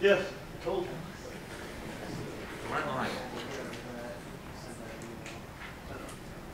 Yes, I told you. We're in line.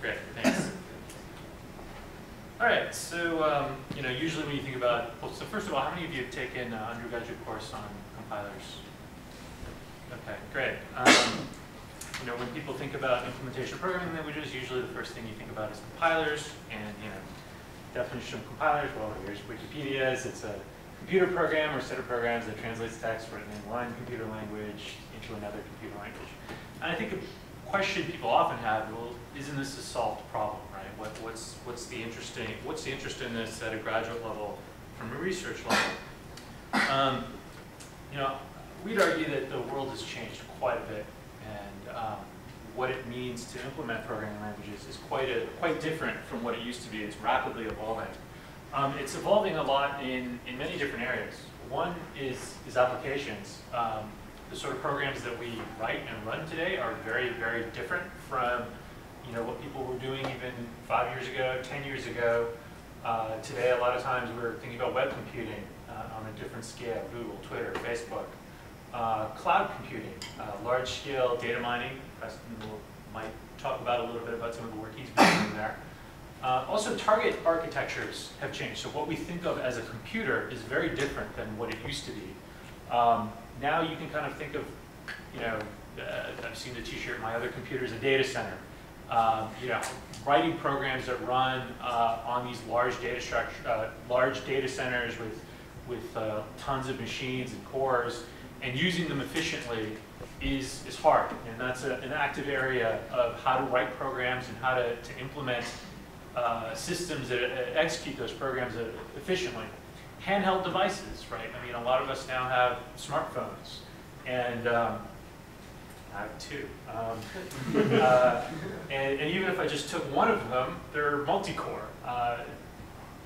Great, thanks. All right, so usually when you think about, well, so first of all, how many of you have taken an undergraduate course on compilers? Okay, great. When people think about implementation programming languages, usually the first thing you think about is compilers, and definition of compilers. Well, here's Wikipedia's. It's a computer program or set of programs that translates text written in one computer language into another computer language. And I think a question people often have, well, isn't this a solved problem, right? What's the interest in this at a graduate level from a research level? We'd argue that the world has changed quite a bit, and what it means to implement programming languages is quite different from what it used to be. It's rapidly evolving. It's evolving a lot in many different areas. One is applications. The sort of programs that we write and run today are very, very different from what people were doing even 5 years ago, 10 years ago. Today, a lot of times we're thinking about web computing on a different scale: Google, Twitter, Facebook. Cloud computing, large-scale data mining. Preston might talk about a little bit about some of the work he's been doing there. Also, target architectures have changed. So what we think of as a computer is very different than what it used to be. Now you can kind of think of, I've seen the t-shirt, my other computer is a data center. Writing programs that run on these large data centers with tons of machines and cores, and using them efficiently is hard. And that's an active area of how to write programs and how to implement systems that execute those programs efficiently. Handheld devices, right? I mean, a lot of us now have smartphones, and I have two. And even if I just took one of them, they're multi-core.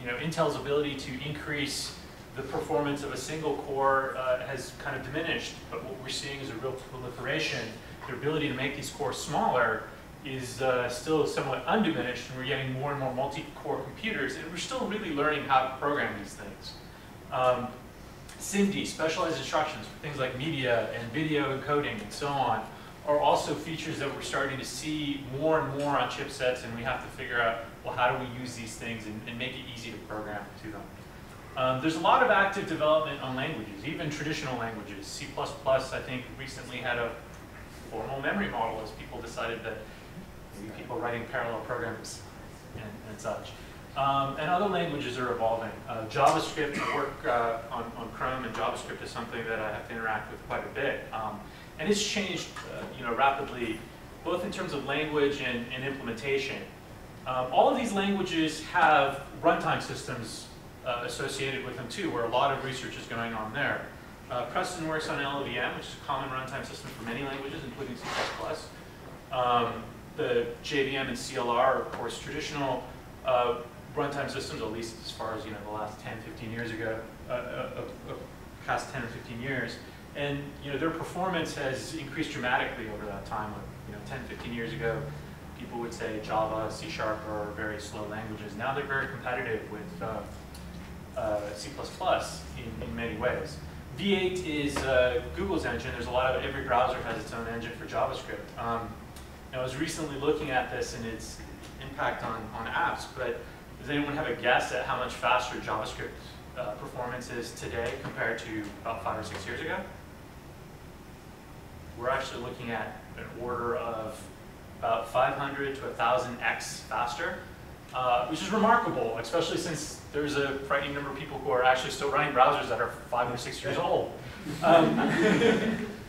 Intel's ability to increase the performance of a single core has kind of diminished, but what we're seeing is a real proliferation. Their ability to make these cores smaller is still somewhat undiminished, and we're getting more and more multi-core computers, and we're still really learning how to program these things. SIMD, specialized instructions for things like media and video encoding and so on, are also features that we're starting to see more and more on chipsets, and we have to figure out, well, how do we use these things and make it easy to program to them. There's a lot of active development on languages, even traditional languages. C++, I think, recently had a formal memory model as people decided that maybe people writing parallel programs and such. And other languages are evolving. JavaScript, I work on Chrome, and JavaScript is something that I have to interact with quite a bit. And it's changed rapidly, both in terms of language and implementation. All of these languages have runtime systems associated with them too, where a lot of research is going on there. Preston works on LLVM, which is a common runtime system for many languages, including C++. The JVM and CLR are, of course, traditional runtime systems, at least as far as the last 10, 15 years ago, past 10 or 15 years. And their performance has increased dramatically over that time. 10, 15 years ago, people would say Java, C# are very slow languages. Now they're very competitive with C++ in many ways. V8 is Google's engine. There's a lot of, every browser has its own engine for JavaScript. I was recently looking at this and its impact on apps, but does anyone have a guess at how much faster JavaScript performance is today compared to about 5 or 6 years ago? We're actually looking at an order of about 500 to 1,000x faster, which is remarkable, especially since there's a frightening number of people who are actually still running browsers that are 5 or 6 years old.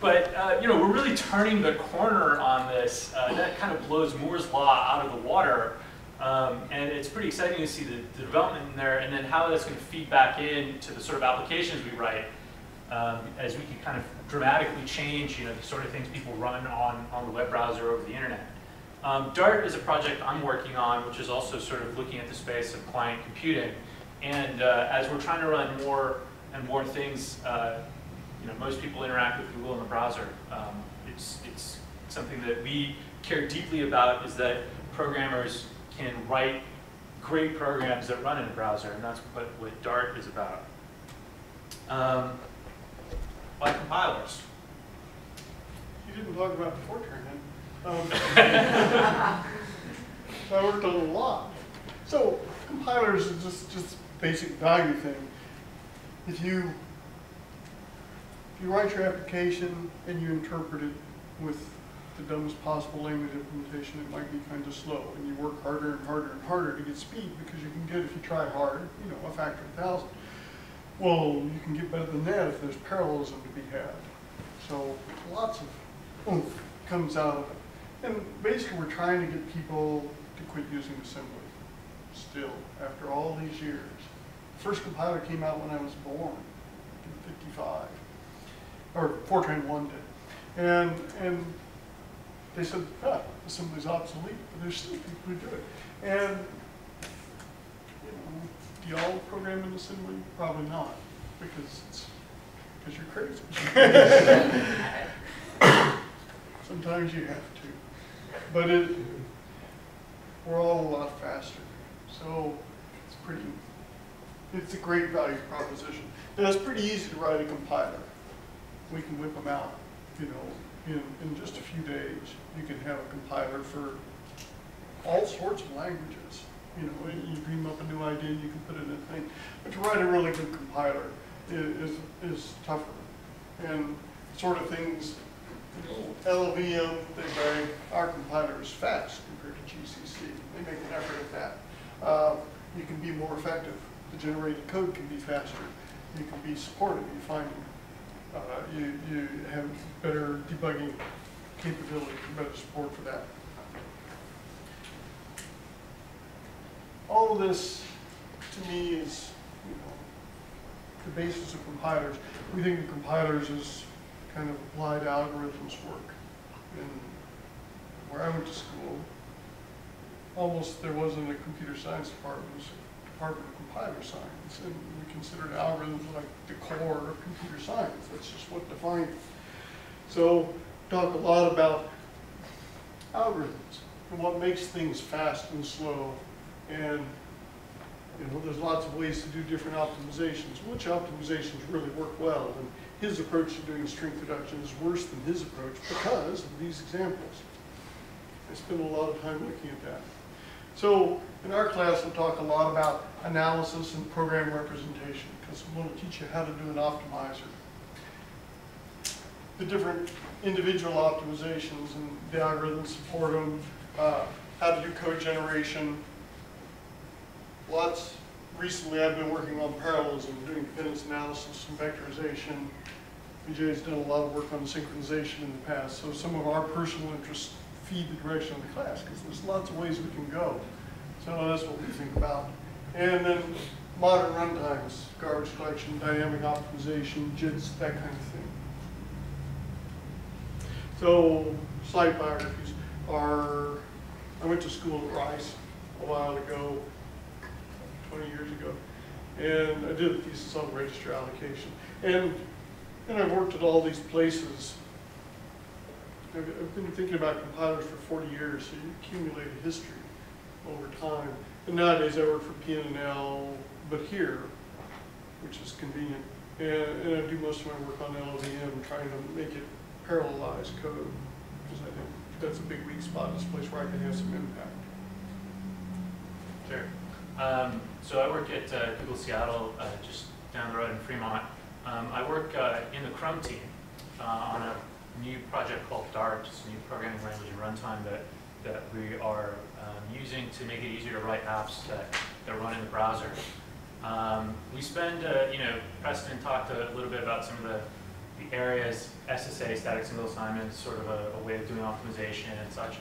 But we're really turning the corner on this. That kind of blows Moore's law out of the water, and it's pretty exciting to see the development in there, and then how that's going to feed back into the sort of applications we write, as we can kind of dramatically change the sort of things people run on the web browser over the internet. Dart is a project I'm working on, which is also sort of looking at the space of client computing. And as we're trying to run more and more things, most people interact with Google in the browser. It's something that we care deeply about, is that programmers can write great programs that run in a browser, and that's what Dart is about. Why compilers? You didn't talk about the Fortran. I worked on a lot. So compilers is just basic value thing. If you write your application and you interpret it with the dumbest possible language implementation, it might be kind of slow, and you work harder and harder and harder to get speed, because you can get, if you try hard, you know, a factor of 1,000. Well, you can get better than that if there's parallelism to be had. So lots of oomph comes out of it. And basically we're trying to get people to quit using assembly still, after all these years. The first compiler came out when I was born, in '55, or Fortran 1 did. And they said, assembly's obsolete, but there's still people who do it. And you know, do y'all program in assembly? Probably not, because you're crazy. Sometimes you have to, but we're all a lot faster. So it's a great value proposition. Now, it's pretty easy to write a compiler. We can whip them out, you know, in just a few days. You can have a compiler for all sorts of languages. You know, you dream up a new idea, you can put it in a thing. But to write a really good compiler is tougher. And sort of things, you know, LLVM, they brag, our compiler is fast compared to GCC. They make an effort at that. You can be more effective. The generated code can be faster. You can be supportive. You find you have better debugging capability, better support for that. All of this, to me, is, you know, the basis of compilers. We think of compilers as kind of applied algorithms work. And where I went to school, almost there wasn't a computer science department. It was a department of compiler science, and we considered algorithms like the core of computer science. That's just what defined it. So talk a lot about algorithms and what makes things fast and slow. And you know, there's lots of ways to do different optimizations. Which optimizations really work well? And his approach to doing strength reduction is worse than his approach because of these examples. I spend a lot of time looking at that. So in our class, we'll talk a lot about analysis and program representation, because we want to teach you how to do an optimizer. The different individual optimizations and the algorithms support them, how to do code generation. Recently I've been working on parallelism, doing dependence analysis and vectorization. Vijay's done a lot of work on synchronization in the past, so some of our personal interests feed the direction of the class, because there's lots of ways we can go. So that's what we think about. And then modern runtimes, garbage collection, dynamic optimization, JITs, that kind of thing. So slide biographies are, I went to school at Rice a while ago, 20 years ago, and I did a thesis on register allocation. And I've worked at all these places. I've been thinking about compilers for 40 years, so you accumulate a history over time. And nowadays I work for PNL, but here, which is convenient. And I do most of my work on LLVM, trying to make it parallelize code, because I think that's a big weak spot in this place where I can have some impact. Sure. So I work at Google Seattle, just down the road in Fremont. I work in the Chrome team on a new project called Dart, just a new programming language and runtime that we are using to make it easier to write apps that run in the browser. We spend, you know, Preston talked a little bit about some of the areas, SSA, static single assignment, sort of a way of doing optimization and such.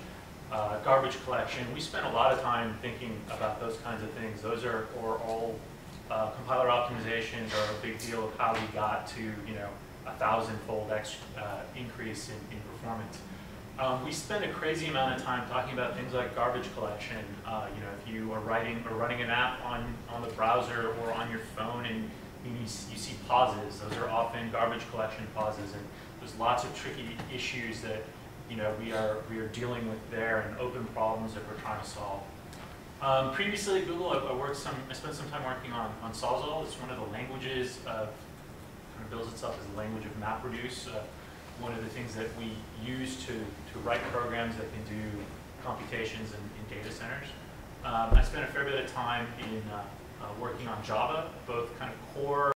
Garbage collection, we spend a lot of time thinking about those kinds of things. Those are all compiler optimizations are a big deal of how we got to, you know, 1,000-fold increase in performance. We spend a crazy amount of time talking about things like garbage collection. You know, if you are writing or running an app on the browser or on your phone and you see pauses, those are often garbage collection pauses, and there's lots of tricky issues that, you know, we are dealing with there, and open problems that we're trying to solve. Previously at Google, I spent some time working on Sawzall. It's one of the languages of kind of bills itself as a language of MapReduce, one of the things that we use to write programs that can do computations in data centers. I spent a fair bit of time in working on Java, both kind of core